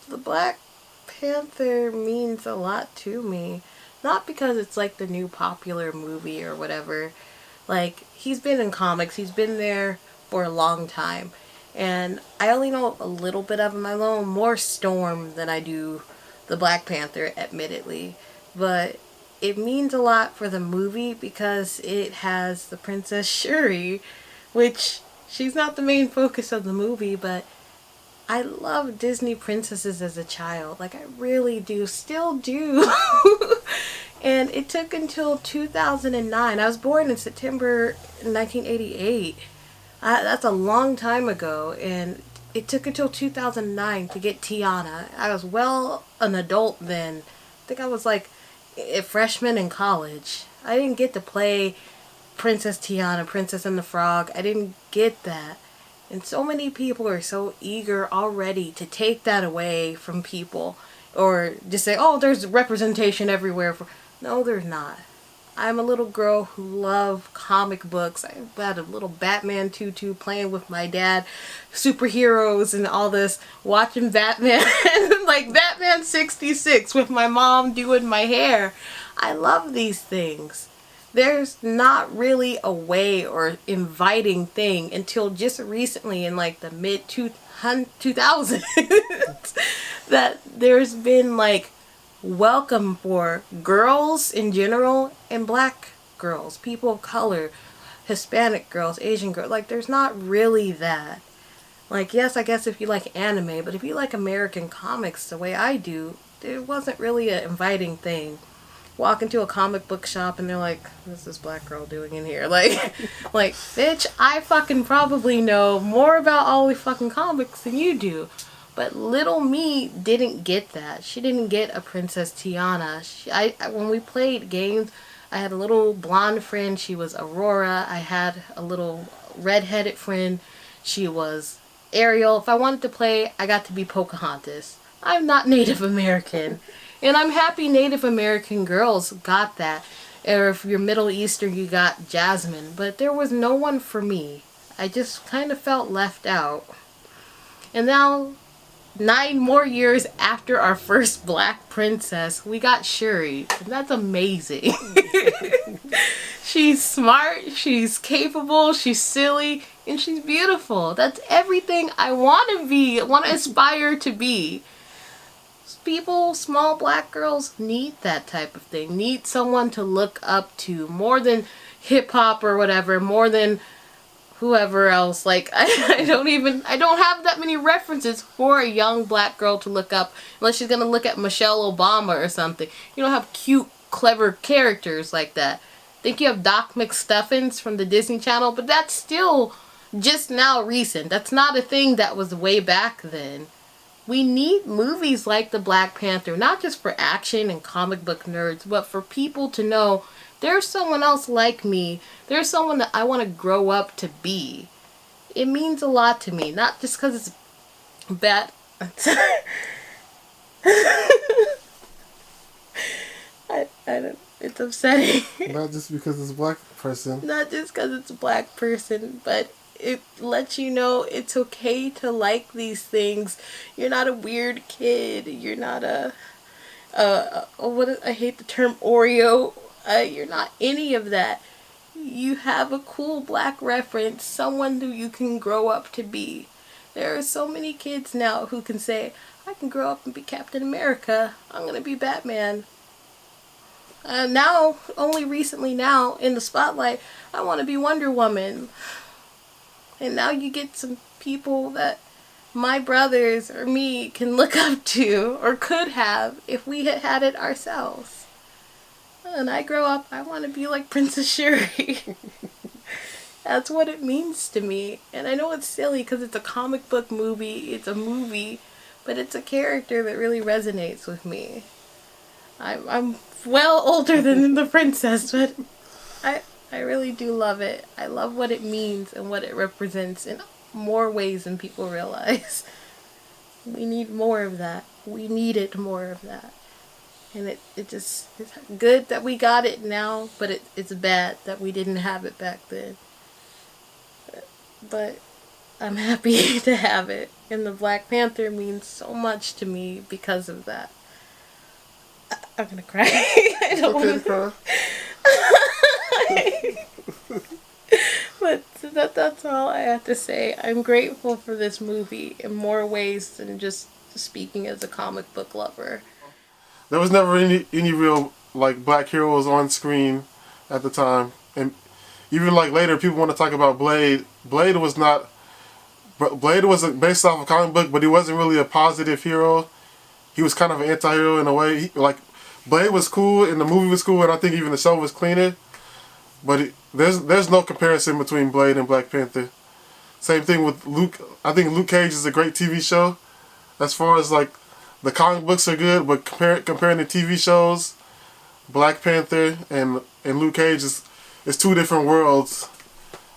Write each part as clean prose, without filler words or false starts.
the Black Panther means a lot to me. Not because it's like the new popular movie or whatever. Like, he's been in comics, he's been there for a long time. And I only know a little bit of him. I know more Storm than I do the Black Panther, admittedly. But it means a lot for the movie because it has the Princess Shuri, which she's not the main focus of the movie, but I love Disney princesses as a child. Like, I really do. Still do. And it took until 2009. I was born in September 1988. That's a long time ago. And it took until 2009 to get Tiana. I was well an adult then. I think I was like a freshman in college. I didn't get to play Princess Tiana, Princess and the Frog. I didn't get that. And so many people are so eager already to take that away from people. Or just say, oh, there's representation everywhere. No, there's not. I'm a little girl who loves comic books. I had a little Batman tutu playing with my dad, superheroes and all this, watching Batman, like Batman 66 with my mom doing my hair. I love these things. There's not really a way or inviting thing until just recently in like the mid 2000s that there's been like welcome for girls in general and black girls, people of color, Hispanic girls, Asian girls. Like, there's not really that. Like, yes, I guess if you like anime, but if you like American comics the way I do, there wasn't really an inviting thing. Walk into a comic book shop and they're like, what's this black girl doing in here? Like, bitch, I fucking probably know more about all the fucking comics than you do. But little me didn't get that. She didn't get a Princess Tiana. When we played games, I had a little blonde friend. She was Aurora. I had a little redheaded friend. She was Ariel. If I wanted to play, I got to be Pocahontas. I'm not Native American. And I'm happy Native American girls got that. Or if you're Middle Eastern, you got Jasmine. But there was no one for me. I just kind of felt left out. And now, 9 more years after our first black princess, we got Shuri. And that's amazing. She's smart, she's capable, she's silly, and she's beautiful. That's everything I want to be, want to aspire to be. People, small black girls, need that type of thing. Need someone to look up to. More than hip-hop or whatever. More than whoever else. Like, I don't have that many references for a young black girl to look up. Unless she's going to look at Michelle Obama or something. You don't have cute, clever characters like that. Think you have Doc McStuffins from the Disney Channel. But that's still just now recent. That's not a thing that was way back then. We need movies like the Black Panther, not just for action and comic book nerds, but for people to know there's someone else like me. There's someone that I want to grow up to be. It means a lot to me, not just because it's bad. I don't. It's upsetting. Not just because it's a black person. Not just because it's a black person, but it lets you know it's okay to like these things. You're not a weird kid. You're not I hate the term Oreo. You're not any of that. You have a cool black reference, someone who you can grow up to be. There are so many kids now who can say, I can grow up and be Captain America. I'm gonna be Batman. Now, only recently now, in the spotlight, I want to be Wonder Woman. And now you get some people that my brothers or me can look up to, or could have, if we had had it ourselves. And I grow up, I want to be like Princess Shuri. That's what it means to me. And I know it's silly because it's a comic book movie, it's a movie, but it's a character that really resonates with me. I'm well older than the princess, but I really do love it. I love what it means and what it represents in more ways than people realize. We need more of that. We needed more of that. And it's good that we got it now, but it's bad that we didn't have it back then. But I'm happy to have it. And the Black Panther means so much to me because of that. I'm gonna cry. I It's don't okay to want cry. But that's all I have to say. I'm grateful for this movie in more ways than just speaking as a comic book lover. There was never any real like black heroes on screen at the time, and even like later, people want to talk about Blade. Blade was not. Blade was based off a comic book, but he wasn't really a positive hero. He was kind of an anti-hero in a way. Like Blade was cool, and the movie was cool, and I think even the show was cleaner. But there's no comparison between Blade and Black Panther. Same thing with Luke. I think Luke Cage is a great TV show. As far as like the comic books are good, but comparing the TV shows, Black Panther and Luke Cage is two different worlds.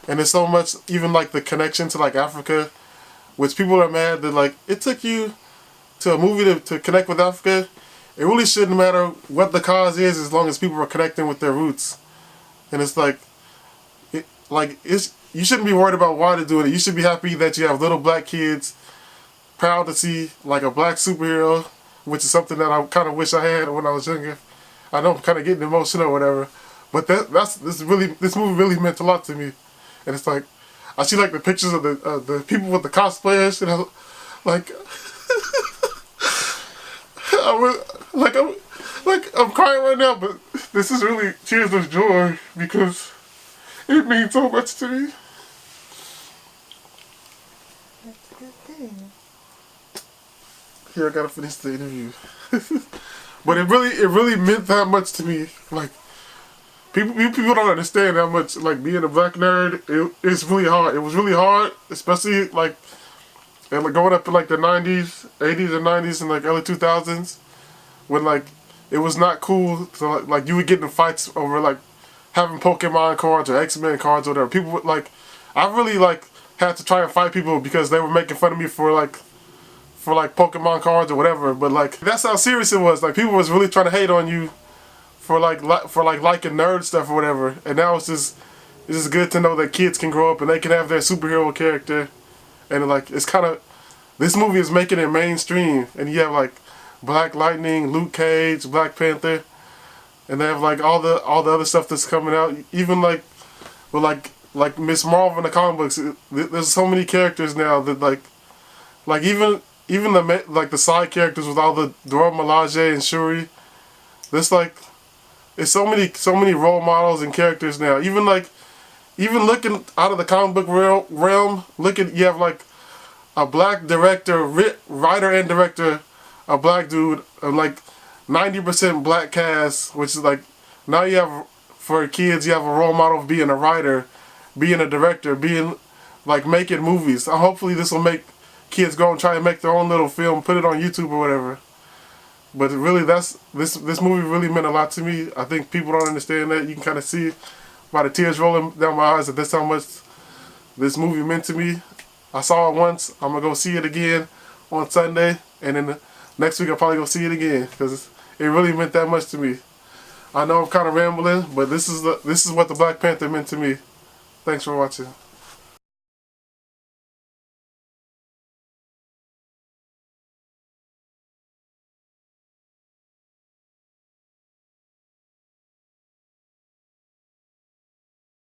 And there's so much, even like the connection to like Africa, which people are mad that like it took you to a movie to connect with Africa. It really shouldn't matter what the cause is as long as people are connecting with their roots. And it's like, you shouldn't be worried about why they're doing it. You should be happy that you have little black kids proud to see like a black superhero, which is something that I kind of wish I had when I was younger. I know I'm kind of getting emotional or whatever, but this movie really meant a lot to me. And it's like, I see like the pictures of the people with the cosplayers, you know, like, I'm crying right now, but this is really tears of joy because it means so much to me. That's a good thing. Here, I gotta finish the interview. But it really meant that much to me. Like, people don't understand how much, like, being a black nerd, it's really hard. It was really hard, especially, like, and like going up in, like, the 90s, 80s and 90s and, like, early 2000s, when, like, it was not cool to, like you would get in fights over, like, having Pokemon cards or X-Men cards or whatever. People would, like, I really, like, had to try and fight people because they were making fun of me for Pokemon cards or whatever. But, like, that's how serious it was. Like, people was really trying to hate on you for liking nerd stuff or whatever. And now it's just good to know that kids can grow up and they can have their superhero character. And, like, it's kind of, this movie is making it mainstream. And you have, like, Black Lightning, Luke Cage, Black Panther, and they have like all the other stuff that's coming out. Even like, with like Miss Marvel in the comic books, there's so many characters now that like even the side characters with all the Dora Milaje and Shuri. There's like, it's so many role models and characters now. Even looking out of the comic book realm, you have like a black director, writer and director, a black dude, like 90% black cast, which is like, now you have, for kids, you have a role model of being a writer, being a director, being like making movies. Hopefully this will make kids go and try and make their own little film, put it on YouTube or whatever. But really, this movie really meant a lot to me. I think people don't understand that. You can kind of see by the tears rolling down my eyes that that's how much this movie meant to me. I saw it once. I'm gonna go see it again on Sunday, and then next week I'll probably go see it again because it really meant that much to me. I know I'm kind of rambling, but this is what the Black Panther meant to me. Thanks for watching.